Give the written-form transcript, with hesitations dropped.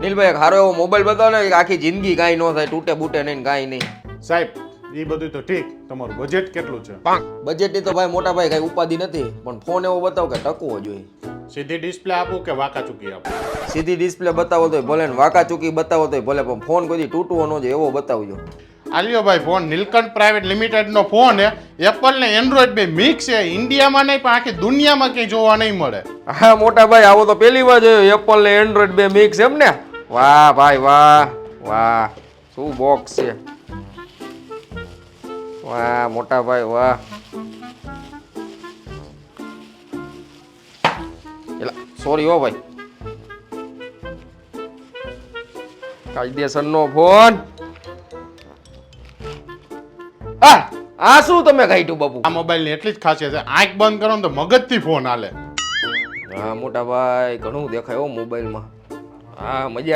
નીલભાઈ એક હારો એવો મોબાઈલ બતાવો ને કે આખી જિંદગી કાંઈ ન થાય, તૂટે બૂટે નહીં કાંઈ નહીં. સાહેબ એ બધું તો ઠીક, તમારું બજેટ કેટલું છે? બજેટની તો ભાઈ મોટા ભાઈ કાંઈ ઉપાધિ નથી, પણ ફોન એવો બતાવો કે ટકવો જોઈએ. સીધી ડિસ્પ્લે આપું કે વાંકા ચૂકી આપું? સીધી ડિસ્પ્લે બતાવો તોય ભલે ને વાંકા ચૂકી બતાવો તોય ભલે, પણ ફોન કોઈ તૂટવો ન જોઈએ એવો બતાવજો. આલ્યો ભાઈ ફોન નીલકંઠ પ્રાઇવેટ લિમિટેડ નો ફોન હે. એપલ ને એન્ડ્રોઈડ બે મિક્સ છે. ઇન્ડિયામાં નહીં પણ આખી દુનિયામાં ક્યાંય જોવા નહીં મળે. હા મોટા ભાઈ, આવો તો પહેલી વાર જોયો, એપલ ને એન્ડ્રોઈડ બે મિક્સ એમ ને. વાહ ભાઈ વાહ વાહ, શું બોક્સ છે. વાહ મોટા ભાઈ વાહ. સોરી હો ભાઈ, કાયદેસરનો ફોન. આ શું તમે કાઢ્યું બાપુ? આ મોબાઈલ ની એટલી જ ખાસિયત છે, આંખ બંધ કરો ને તો મગજથી ફોન હાલે. હા મોટા ભાઈ, ઘણું દેખાય હો મોબાઈલમાં. હા મજા